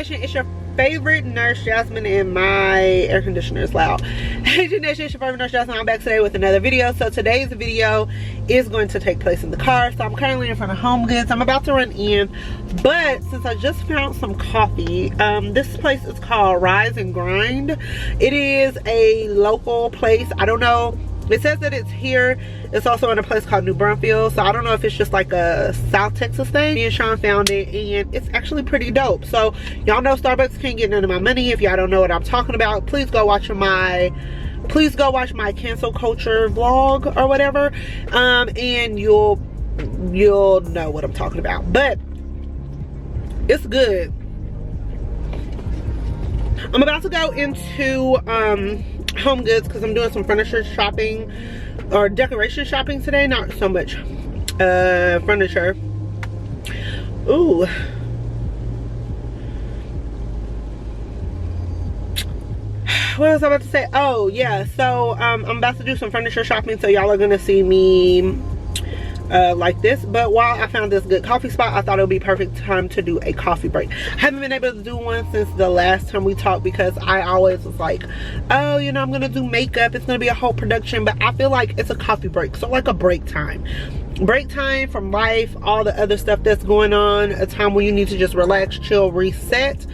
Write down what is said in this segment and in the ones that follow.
Nation, it's your favorite nurse Jasmine, and my air conditioner is loud. Hey G Nation, it's your favorite nurse Jasmine. I'm back today with another video. So today's video is going to take place in the car. So I'm currently in front of Home Goods. I'm about to run in, but since I just found some coffee, this place is called Rise and Grind. It is a local place. I don't know. It says that it's here. It's also in a place called New Braunfels. So I don't know if it's just like a South Texas thing. Me and Sean found it and it's actually pretty dope. So y'all know Starbucks can't get none of my money. If y'all don't know what I'm talking about, please go watch my cancel culture vlog or whatever. And you'll know what I'm talking about. But it's good. I'm about to go into Home Goods because I'm doing some furniture shopping or decoration shopping today, not so much furniture. Ooh, what was I about to say? Oh yeah, so I'm about to do some furniture shopping, so y'all are gonna see me like this. But while I found this good coffee spot, I thought it would be perfect time to do a coffee break. I haven't been able to do one since the last time we talked because I always was like, oh, you know, I'm gonna do makeup, it's gonna be a whole production. But I feel like it's a coffee break, so like a break time from life, all the other stuff that's going on, a time where you need to just relax, chill, reset,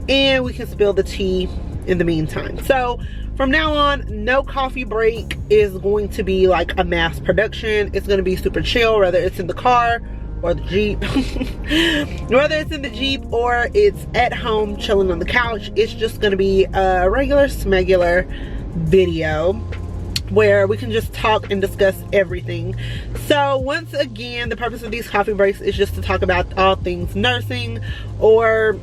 and we can spill the tea in the meantime. So from now on, no coffee break is going to be like a mass production. It's going to be super chill, whether it's in the car or the Jeep. Whether it's in the Jeep or it's at home chilling on the couch, it's just going to be a regular smegular video where we can just talk and discuss everything. So once again, the purpose of these coffee breaks is just to talk about all things nursing or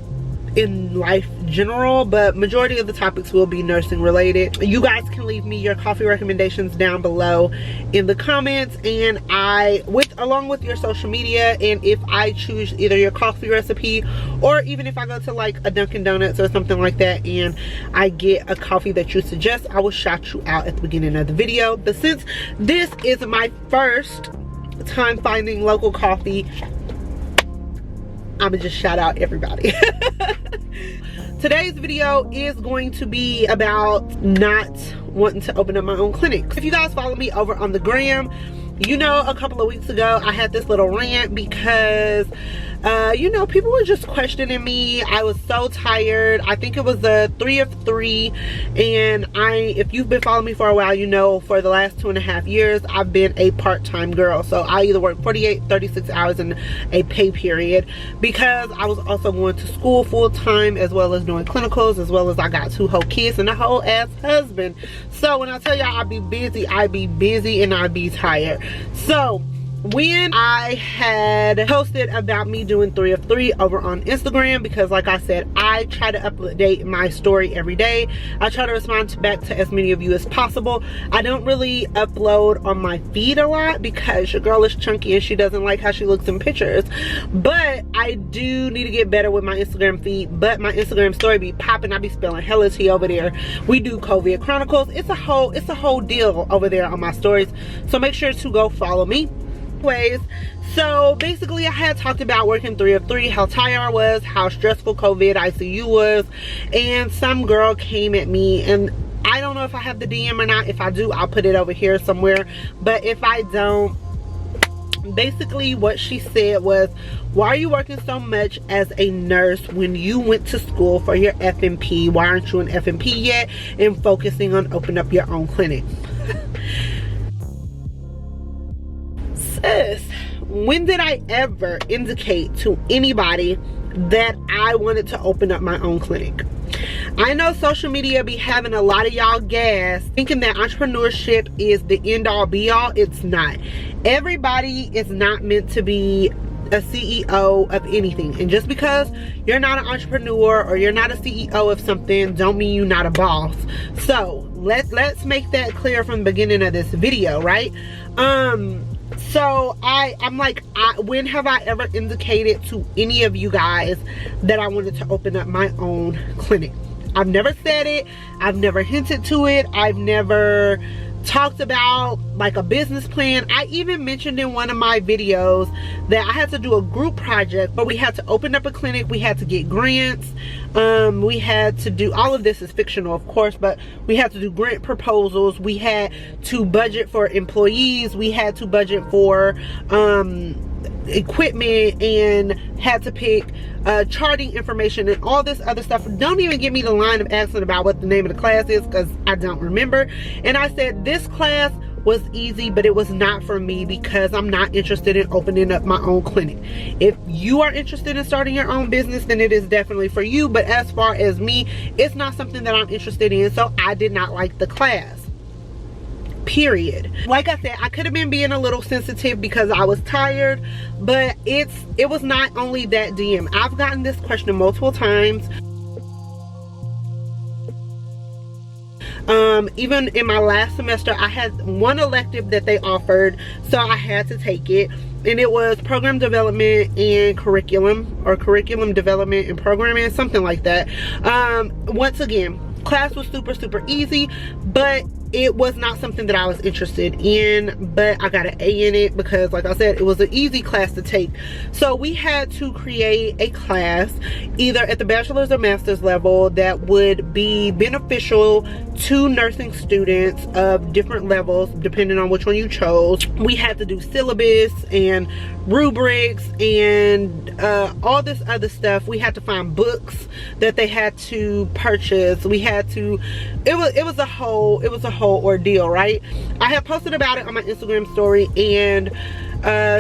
in life general, but majority of the topics will be nursing related. You guys can leave me your coffee recommendations down below in the comments, and along with your social media, and if I choose either your coffee recipe or even if I go to like a Dunkin' Donuts or something like that and I get a coffee that you suggest, I will shout you out at the beginning of the video. But since this is my first time finding local coffee, I'ma just shout out everybody. Today's video is going to be about not wanting to open up my own clinic. If you guys follow me over on the gram, you know a couple of weeks ago I had this little rant because you know, people were just questioning me. I was so tired. I think it was a 3 of 3, and if you've been following me for a while, you know for the last 2.5 years I've been a part-time girl. So I either work 48, 36 hours in a pay period because I was also going to school full-time as well as doing clinicals, as well as I got 2 whole kids and a whole ass husband. So when I tell y'all I be busy and I be tired. So when I had posted about me doing 3 of 3 over on Instagram, because like I said, I try to update my story every day. I try to respond back to as many of you as possible. I don't really upload on my feed a lot because your girl is chunky and she doesn't like how she looks in pictures. But I do need to get better with my Instagram feed. But my Instagram story be popping. I be spilling hella tea over there. We do COVID Chronicles. It's a whole deal over there on my stories. So make sure to go follow me. Ways. So basically I had talked about working 3 of 3, how tired I was, how stressful COVID ICU was, and some girl came at me, and I don't know if I have the DM or not. If I do, I'll put it over here somewhere, but if I don't, basically what she said was, why are you working so much as a nurse when you went to school for your FNP? Why aren't you an FNP yet and focusing on opening up your own clinic? When did I ever indicate to anybody that I wanted to open up my own clinic? I know social media be having a lot of y'all gas thinking that entrepreneurship is the end all be all. It's not. Everybody is not meant to be a CEO of anything, and just because you're not an entrepreneur or you're not a CEO of something don't mean you're not a boss. So let's make that clear from the beginning of this video, right? So I'm like, when have I ever indicated to any of you guys that I wanted to open up my own clinic? I've never said it. I've never hinted to it. I've never talked about like a business plan. I even mentioned in one of my videos that I had to do a group project, but we had to open up a clinic, we had to get grants, we had to do, all of this is fictional of course, but we had to do grant proposals, we had to budget for employees, we had to budget for equipment, and had to pick charting information and all this other stuff. Don't even give me the line of asking about what the name of the class is, because I don't remember. And I said this class was easy, but it was not for me because I'm not interested in opening up my own clinic. If you are interested in starting your own business, then it is definitely for you. But as far as me, it's not something that I'm interested in, so I did not like the class. Period. Like I said, I could have been being a little sensitive because I was tired, but it was not only that DM. I've gotten this question multiple times. Even in my last semester, I had one elective that they offered, so I had to take it, and it was program development and curriculum, or curriculum development and programming, something like that. Once again, class was super easy, but it was not something that I was interested in, but I got an A in it because, like I said, it was an easy class to take. So we had to create a class either at the bachelor's or master's level that would be beneficial to nursing students of different levels depending on which one you chose. We had to do syllabus and rubrics and all this other stuff. We had to find books that they had to purchase. We had to, it was a whole ordeal, right? I had posted about it on my Instagram story, and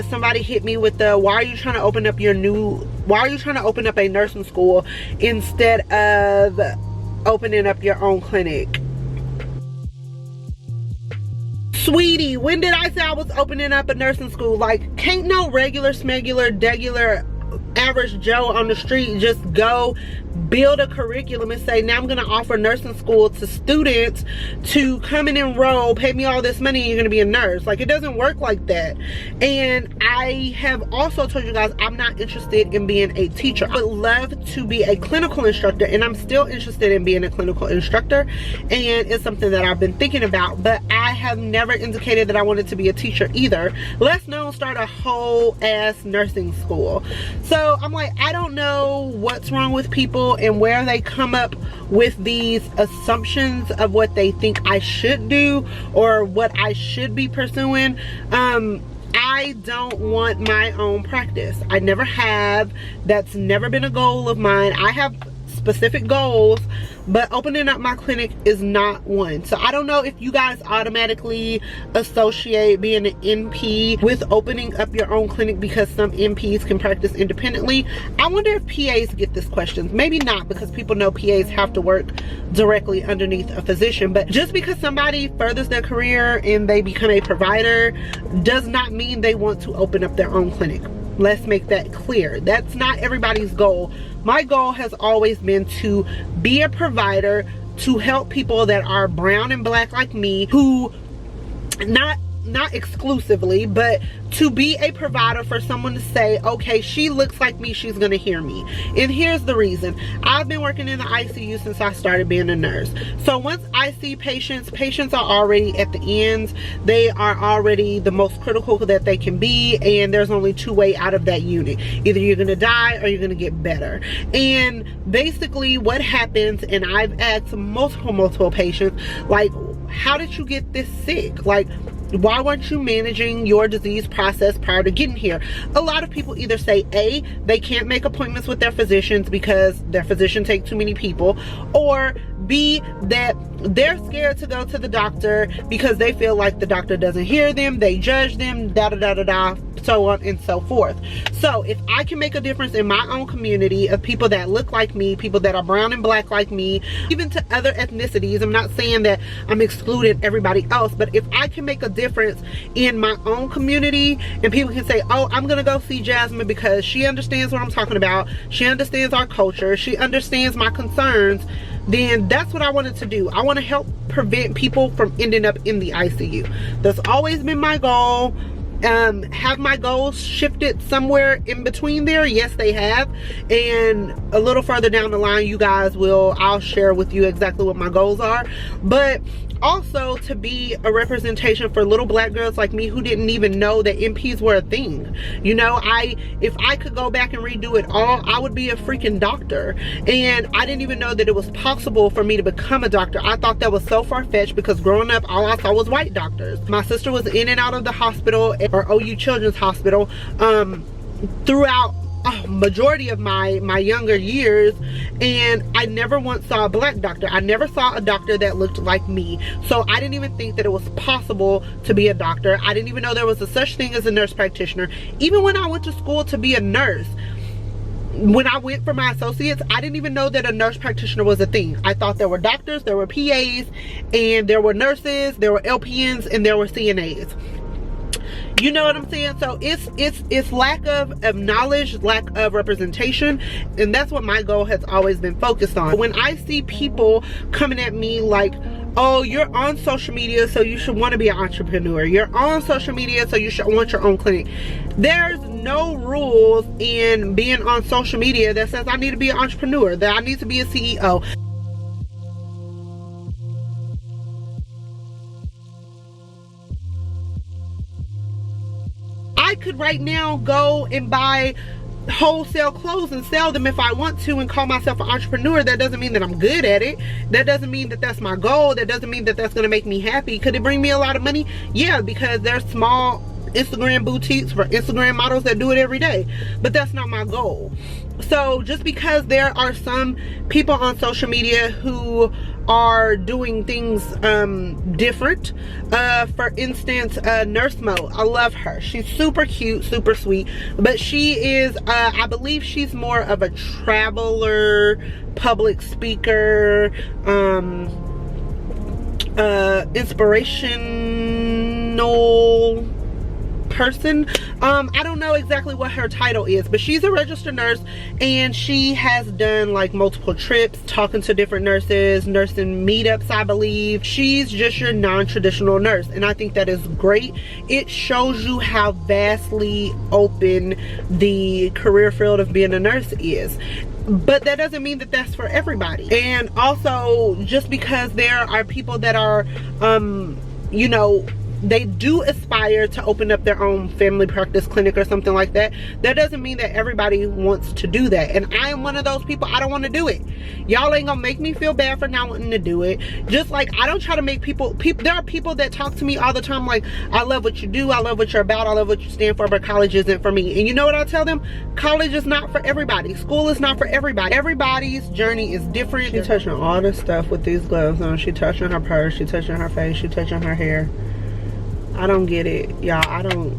somebody hit me with the, why are you trying to open up a nursing school instead of opening up your own clinic? Sweetie, when did I say I was opening up a nursing school? Like, can't no regular smegular degular average Joe on the street just go build a curriculum and say, now I'm going to offer nursing school to students to come and enroll, pay me all this money, and you're going to be a nurse. Like, it doesn't work like that. And I have also told you guys I'm not interested in being a teacher. I would love to be a clinical instructor, and I'm still interested in being a clinical instructor, and it's something that I've been thinking about, but I have never indicated that I wanted to be a teacher either. Let's not start a whole ass nursing school. So I'm like, I don't know what's wrong with people and where they come up with these assumptions of what they think I should do or what I should be pursuing. I don't want my own practice. I never have. That's never been a goal of mine. I have specific goals, but opening up my clinic is not one. So I don't know if you guys automatically associate being an NP with opening up your own clinic because some NPs can practice independently. I wonder if PAs get this question. Maybe not, because people know PAs have to work directly underneath a physician. But just because somebody furthers their career and they become a provider does not mean they want to open up their own clinic. Let's make that clear. That's not everybody's goal. My goal has always been to be a provider, to help people that are brown and black like me, who not exclusively, but to be a provider for someone to say, okay, she looks like me, she's gonna hear me. And here's the reason. I've been working in the ICU since I started being a nurse. So once I see patients are already at the end. They are already the most critical that they can be, and there's only two ways out of that unit. Either you're gonna die or you're gonna get better. And basically what happens, and I've asked multiple patients, like, how did you get this sick? Like, why weren't you managing your disease process prior to getting here? A lot of people either say A, they can't make appointments with their physicians because their physician takes too many people, or B, that they're scared to go to the doctor because they feel like the doctor doesn't hear them, they judge them, so on and so forth. So if I can make a difference in my own community of people that look like me, people that are brown and black like me, even to other ethnicities, I'm not saying that I'm excluding everybody else, but if I can make a difference in my own community and people can say, oh, I'm gonna go see Jasmine because she understands what I'm talking about, she understands our culture, she understands my concerns, then that's what I wanted to do. I want to help prevent people from ending up in the ICU. That's always been my goal. Have my goals shifted somewhere in between there? Yes, they have. And a little further down the line, I'll share with you exactly what my goals are. But also to be a representation for little black girls like me who didn't even know that NPs were a thing. You know, if I could go back and redo it all, I would be a freaking doctor. And I didn't even know that it was possible for me to become a doctor. I thought that was so far-fetched because growing up, all I saw was white doctors. My sister was in and out of the hospital, or OU Children's Hospital, throughout majority of my younger years, and I never once saw a black doctor. I never saw a doctor that looked like me. So I didn't even think that it was possible to be a doctor. I didn't even know there was a such thing as a nurse practitioner. Even when I went to school to be a nurse, when I went for my associates, I didn't even know that a nurse practitioner was a thing. I thought there were doctors, there were PAs, and there were nurses, there were LPNs, and there were CNAs. You know what I'm saying? So it's lack of knowledge, lack of representation, and that's what my goal has always been focused on. When I see people coming at me like, oh, you're on social media, so you should want to be an entrepreneur. You're on social media, so you should want your own clinic. There's no rules in being on social media that says I need to be an entrepreneur, that I need to be a CEO. I could right now go and buy wholesale clothes and sell them if I want to and call myself an entrepreneur. That doesn't mean that I'm good at it. That doesn't mean that that's my goal. That doesn't mean that that's going to make me happy. Could it bring me a lot of money? Yeah, because there's small Instagram boutiques for Instagram models that do it every day, but that's not my goal. So just because there are some people on social media who are doing things different, for instance, Nurse Mo, I love her. She's super cute, super sweet, but she is I believe she's more of a traveler, public speaker, inspirational person. I don't know exactly what her title is, but she's a registered nurse, and she has done like multiple trips talking to different nurses, nursing meetups, I believe. She's just your non-traditional nurse, and I think that is great. It shows you how vastly open the career field of being a nurse is. But that doesn't mean that that's for everybody. And also, just because there are people that are you know, they do aspire to open up their own family practice clinic or something like that, that doesn't mean that everybody wants to do that. And I am one of those people. I don't want to do it. Y'all ain't gonna make me feel bad for not wanting to do it. Just like I don't try to make people there are people that talk to me all the time like, I love what you do, I love what you're about, I love what you stand for, but college isn't for me. And you know what I tell them? College is not for everybody. School is not for everybody. Everybody's journey is different. She's touching all this stuff with these gloves on. She touching her purse, she touching her face, she touching her hair. I don't get it, y'all.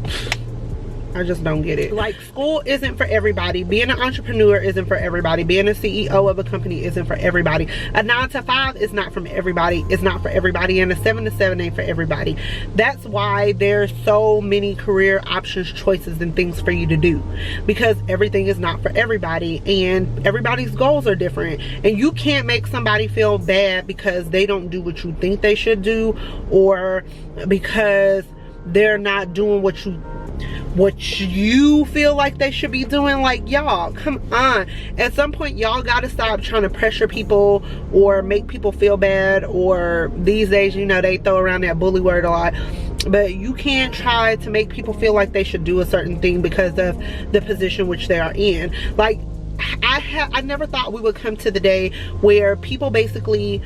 I just don't get it. Like, school isn't for everybody. Being an entrepreneur isn't for everybody. Being a CEO of a company isn't for everybody. A 9-to-5 is not from everybody. It's not for everybody. And a 7-to-7 ain't for everybody. That's why there's so many career options, choices, and things for you to do. Because everything is not for everybody. And everybody's goals are different. And you can't make somebody feel bad because they don't do what you think they should do. Or because they're not doing what you feel like they should be doing. Like, y'all, come on. At some point, y'all gotta stop trying to pressure people or make people feel bad. Or these days, you know, they throw around that bully word a lot. But you can't try to make people feel like they should do a certain thing because of the position which they are in. Like, I never thought we would come to the day where people basically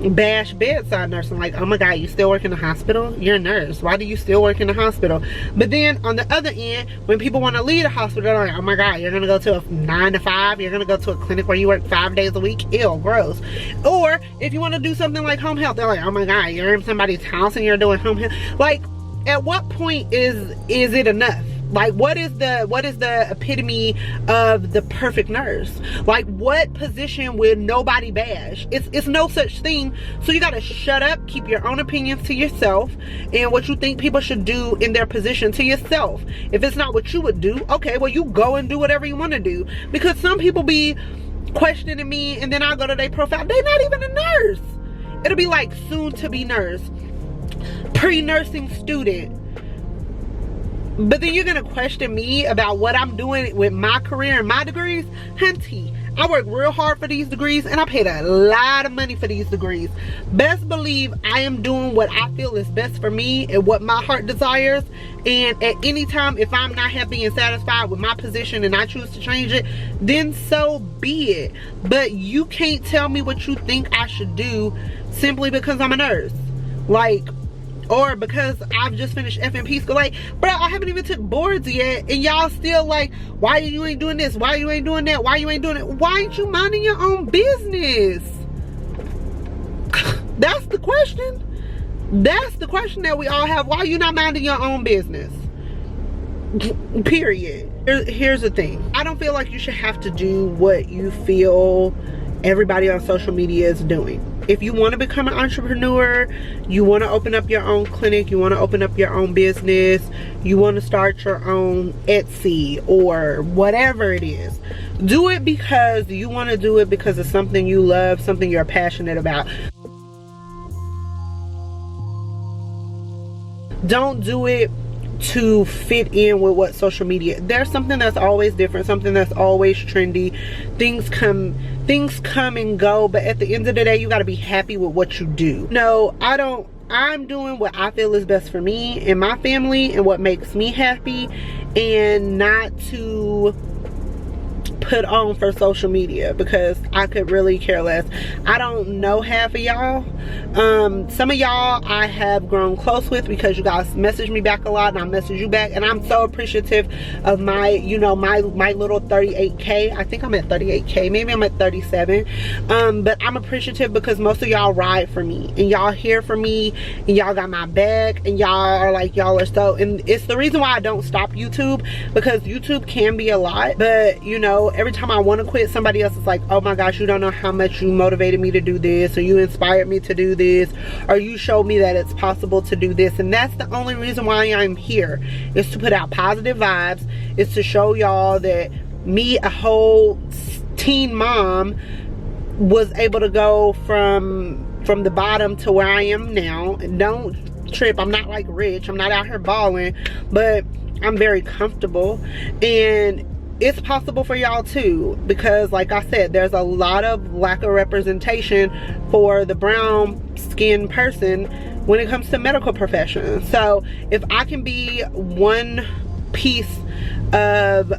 bash bedside nursing. Like, oh my god, you still work in the hospital? You're a nurse. Why do you still work in the hospital? But then on the other end, when people want to leave the hospital, they're like, oh my god, you're gonna go to a 9-to-5, you're gonna go to a clinic where you work 5 days a week? Ew, gross. Or if you want to do something like home health, they're like, oh my god, you're in somebody's house and you're doing home health. Like, at what point is it enough? Like, what is the epitome of the perfect nurse? Like, what position will nobody bash? It's no such thing. So you gotta shut up, keep your own opinions to yourself, and what you think people should do in their position to yourself. If it's not what you would do, okay, well, you go and do whatever you want to do. Because some people be questioning me, and then I go to their profile, they're not even a nurse. It'll be like soon to be nurse, pre-nursing student, But then you're gonna question me about what I'm doing with my career and my degrees. Hunty, I work real hard for these degrees and I paid a lot of money for these degrees. Best believe I am doing what I feel is best for me and what my heart desires. And at any time, if I'm not happy and satisfied with my position and I choose to change it, then so be it. But you can't tell me what you think I should do simply because I'm a nurse. Like, or because I've just finished FNP school. Like, bro, I haven't even took boards yet and y'all still like, why you ain't doing this, why you ain't doing that, why you ain't doing it? Why ain't you minding your own business? That's the question. That's the question that we all have. Why are you not minding your own business? Period. Here's the thing. I don't feel like you should have to do what you feel everybody on social media is doing. If you want to become an entrepreneur, you want to open up your own clinic, you want to open up your own business, you want to start your own Etsy or whatever it is, do it because you want to do it because it's something you love, something you're passionate about. Don't do it to fit in with what social media. There's something that's always different, something that's always trendy. Things come and go, but at the end of the day, you got to be happy with what you do. No, I'm doing what I feel is best for me and my family and what makes me happy, and not to put on for social media because I could really care less. I don't know half of y'all. Some of y'all I have grown close with because you guys message me back a lot and I message you back, and I'm so appreciative of my, you know, my little 38K. I think I'm at 38K, maybe I'm at 37. But I'm appreciative because most of y'all ride for me and y'all here for me and y'all got my back and y'all are like, y'all are so, and it's the reason why I don't stop YouTube, because YouTube can be a lot, but you know, every time I want to quit, somebody else is like, oh my gosh, you don't know how much you motivated me to do this, or you inspired me to do this, or you showed me that it's possible to do this. And that's the only reason why I'm here, is to put out positive vibes, is to show y'all that me, a whole teen mom, was able to go from the bottom to where I am now. And don't trip, I'm not like rich, I'm not out here balling, but I'm very comfortable, and it's possible for y'all too, because like I said, there's a lot of lack of representation for the brown skinned person when it comes to medical professions. So if I can be one piece of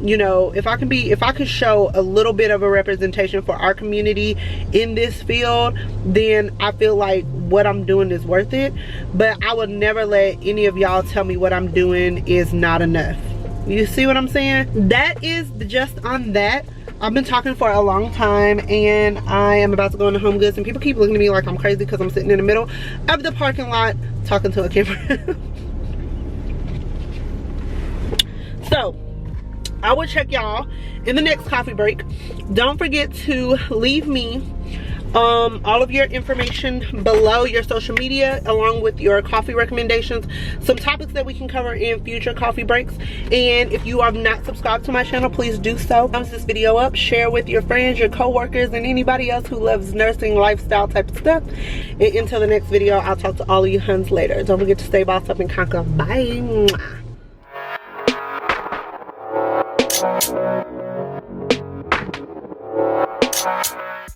you know, if I can show a little bit of a representation for our community in this field, then I feel like what I'm doing is worth it. But I would never let any of y'all tell me what I'm doing is not enough. You see what I'm saying? That is the gist on that. I've been talking for a long time and I am about to go into Home Goods, and people keep looking at me like I'm crazy because I'm sitting in the middle of the parking lot talking to a camera. So I will check y'all in the next coffee break. Don't forget to leave me all of your information below, your social media, along with your coffee recommendations, some topics that we can cover in future coffee breaks. And if you are not subscribed to my channel, please do so. Thumbs this video up, share with your friends, your co-workers, and anybody else who loves nursing, lifestyle type of stuff. And until the next video, I'll talk to all of you huns later. Don't forget to stay bossed up and conquer. Bye.